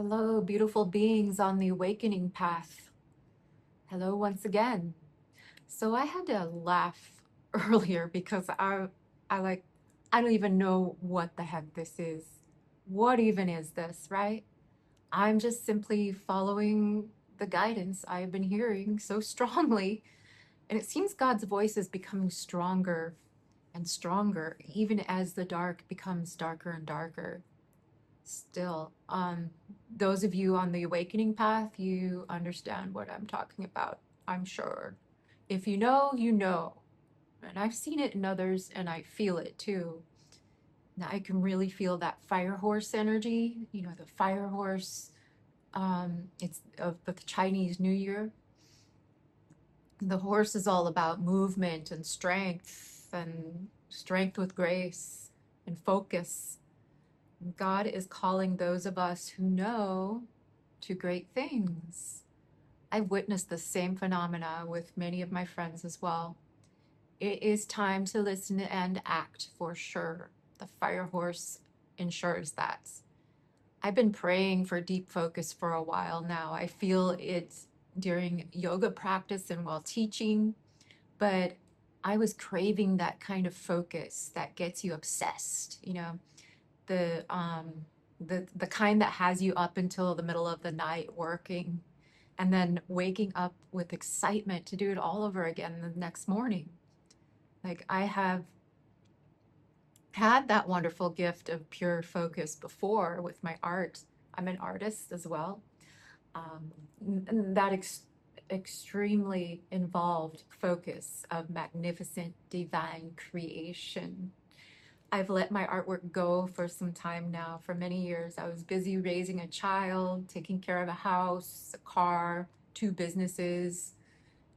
Hello, beautiful beings on the awakening path. Hello once again. So I had to laugh earlier because I like I don't even know what the heck this is. What even is this, right? I'm just simply following the guidance I've been hearing so strongly, and it seems God's voice is becoming stronger and stronger even as the dark becomes darker and darker. Still, those of you on the awakening path, you understand what I'm talking about, I'm sure. If you know, you know. And I've seen it in others and I feel it too. Now I can really feel that fire horse energy, the fire horse, it's of the Chinese New Year. The horse is all about movement and strength with grace and focus. God is calling those of us who know to great things. I've witnessed the same phenomena with many of my friends as well. It is time to listen and act for sure. The fire horse ensures that. I've been praying for deep focus for a while now. I feel it during yoga practice and while teaching, but I was craving that kind of focus that gets you obsessed, the the kind that has you up until the middle of the night working and then waking up with excitement to do it all over again the next morning. Like I have had that wonderful gift of pure focus before with my art. I'm an artist as well. Um, that extremely involved focus of magnificent divine creation. I've let my artwork go for some time now. For many years, I was busy raising a child, taking care of a house, a car, two businesses,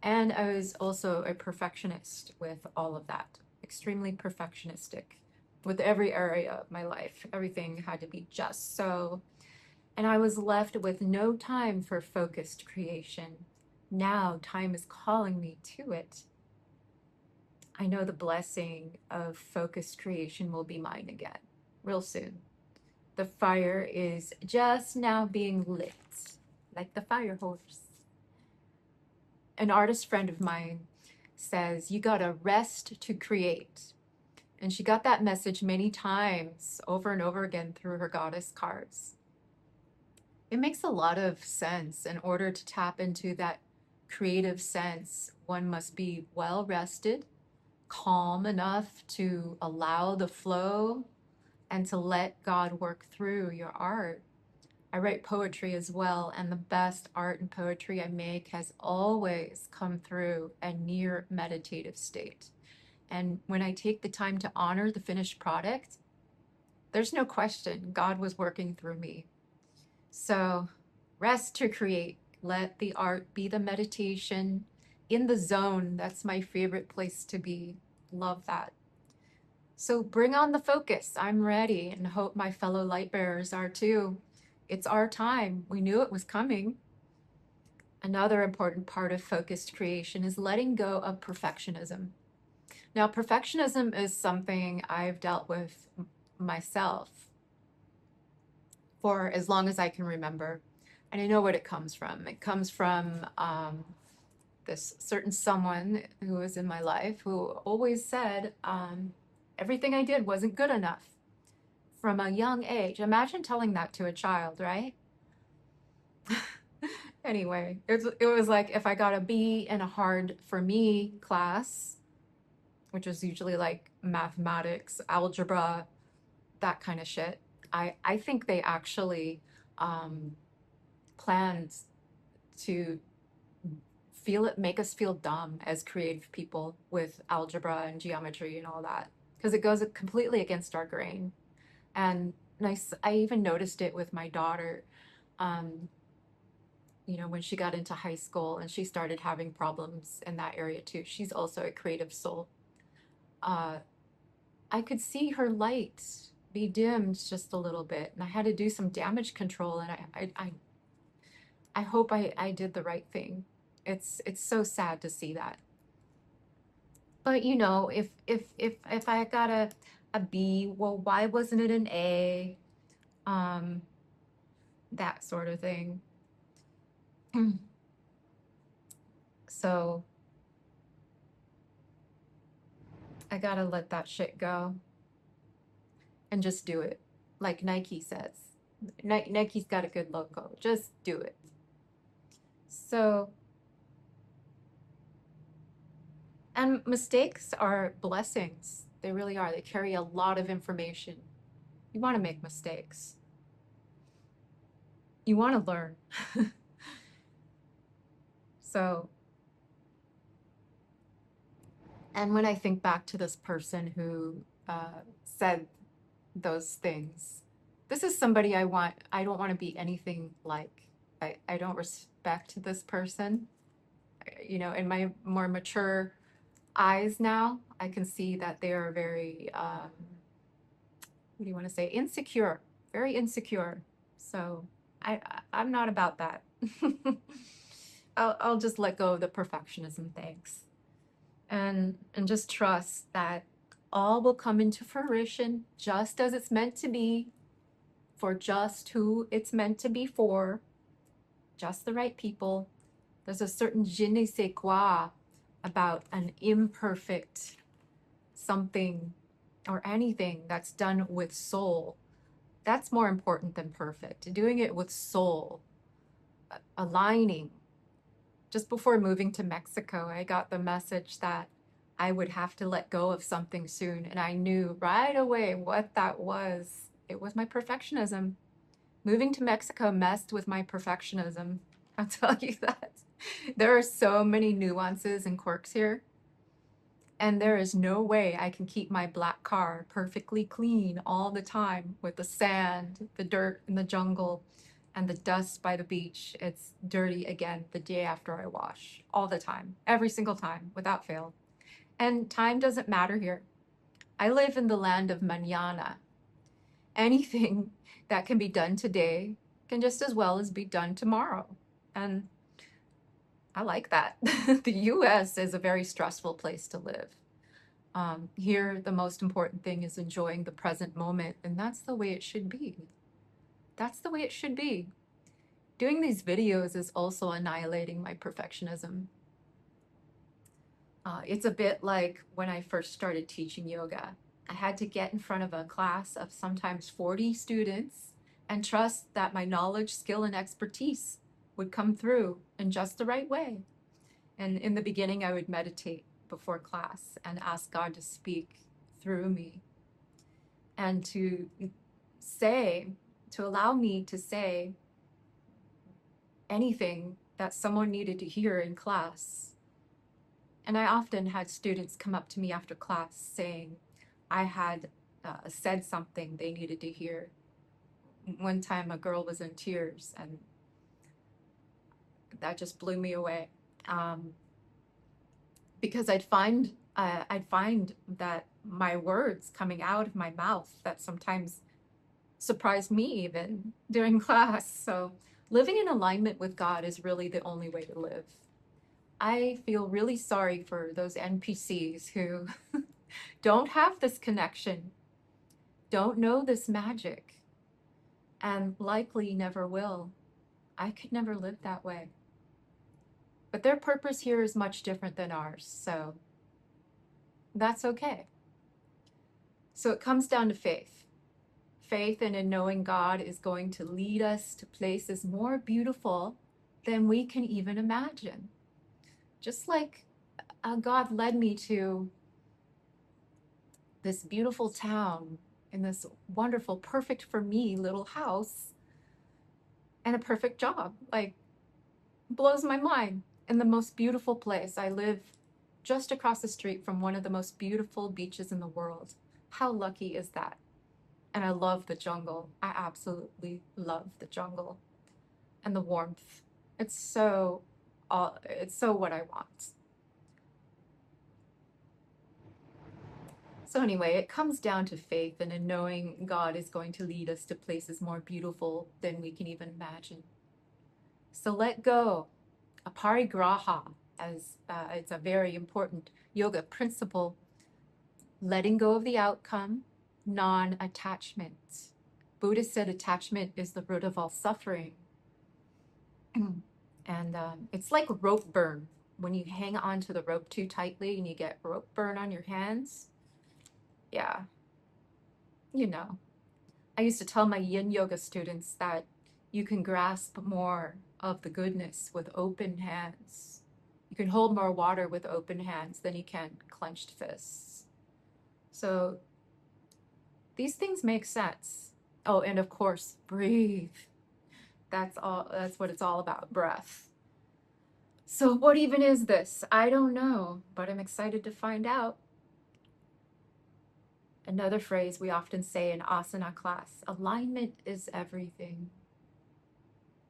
and I was also a perfectionist with all of that, extremely perfectionistic with every area of my life. Everything had to be just so. And I was left with no time for focused creation. Now time is calling me to it. I know the blessing of focused creation will be mine again, real soon. The fire is just now being lit, like the fire horse. An artist friend of mine says, you gotta rest to create. And she got that message many times over and over again through her goddess cards. It makes a lot of sense. In order to tap into that creative sense, one must be well rested, calm enough to allow the flow and to let God work through your art. I write poetry as well, and the best art and poetry I make has always come through a near meditative state. And when I take the time to honor the finished product, there's no question God was working through me. So rest to create. Let the art be the meditation in the zone. That's my favorite place to be. Love that. So bring on the focus. I'm ready and hope my fellow light bearers are too. It's our time. We knew it was coming. Another important part of focused creation is letting go of perfectionism. Now, perfectionism is something I've dealt with myself for as long as I can remember. And I know what it comes from. It comes from this certain someone who was in my life who always said everything I did wasn't good enough from a young age. Imagine telling that to a child, right? Anyway, it was like if I got a B in a hard for me class, which was usually like mathematics, algebra, that kind of shit. I think they actually um, planned to make us feel dumb as creative people with algebra and geometry and all that because it goes completely against our grain. And I even noticed it with my daughter. Um, when she got into high school and she started having problems in that area too. She's also a creative soul. Uh, I could see her light be dimmed just a little bit, and I had to do some damage control. And I hope I did the right thing. It's so sad to see that. But if I got a B, well, why wasn't it an A? Um, that sort of thing. So I gotta let that shit go and just do it. Like Nike says. Nike's got a good logo. Just do it. So, and mistakes are blessings. They really are. They carry a lot of information. You want to make mistakes. You want to learn. So, and when I think back to this person who said those things, this is somebody I don't want to be anything like. I don't respect this person. You know, in my more mature eyes now, I can see that they are very, what do you want to say, insecure, very insecure. So I'm not about that. I'll just let go of the perfectionism, thanks. And just trust that all will come into fruition just as it's meant to be, for just who it's meant to be for, just the right people. There's a certain je ne sais quoi about an imperfect something or anything that's done with soul. That's more important than perfect. Doing it with soul, aligning. Just before moving to Mexico, I got the message that I would have to let go of something soon. And I knew right away what that was. It was my perfectionism. Moving to Mexico messed with my perfectionism. I'll tell you that. There are so many nuances and quirks here. And there is no way I can keep my black car perfectly clean all the time with the sand, the dirt in the jungle, and the dust by the beach. It's dirty again the day after I wash, all the time, every single time, without fail. And time doesn't matter here. I live in the land of mañana. Anything that can be done today can just as well as be done tomorrow. And I like that. The US is a very stressful place to live. Here, the most important thing is enjoying the present moment, and that's the way it should be. That's the way it should be. Doing these videos is also annihilating my perfectionism. It's a bit like when I first started teaching yoga. I had to get in front of a class of sometimes 40 students and trust that my knowledge, skill, and expertise would come through in just the right way. And in the beginning, I would meditate before class and ask God to speak through me and to allow me to say anything that someone needed to hear in class. And I often had students come up to me after class saying I had said something they needed to hear. One time a girl was in tears, and that just blew me away. Because I'd find that my words coming out of my mouth that sometimes surprised me even during class. So living in alignment with God is really the only way to live. I feel really sorry for those NPCs who don't have this connection, don't know this magic, and likely never will. I could never live that way. But their purpose here is much different than ours, so that's okay. So it comes down to faith. Faith in knowing God is going to lead us to places more beautiful than we can even imagine. Just like God led me to this beautiful town in this wonderful, perfect for me little house and a perfect job. Like, blows my mind. In the most beautiful place. I live just across the street from one of the most beautiful beaches in the world. How lucky is that? And I love the jungle. I absolutely love the jungle and the warmth. It's so what I want. So anyway, it comes down to faith and in knowing God is going to lead us to places more beautiful than we can even imagine. So let go. Aparigraha, as it's a very important yoga principle. Letting go of the outcome, non-attachment. Buddha said attachment is the root of all suffering. And it's like rope burn. When you hang on to the rope too tightly and you get rope burn on your hands. Yeah, you know. I used to tell my yin yoga students that you can grasp more of the goodness with open hands. You can hold more water with open hands than you can clenched fists. So these things make sense. Oh, and of course, breathe. That's all, that's what it's all about, breath. So what even is this? I don't know, but I'm excited to find out. Another phrase we often say in asana class, alignment is everything.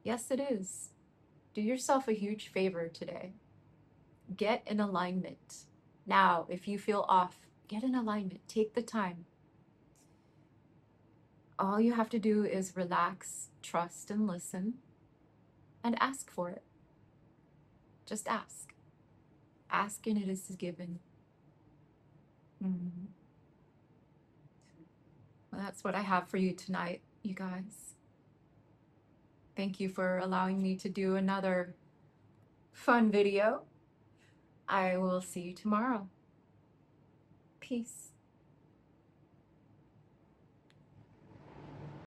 Yes, it is. Do yourself a huge favor today. Get in alignment. Now, if you feel off, get in alignment. Take the time. All you have to do is relax, trust, and listen, and ask for it. Just ask. Ask and it is given. Well, that's what I have for you tonight, you guys. Thank you for allowing me to do another fun video. I will see you tomorrow. Peace.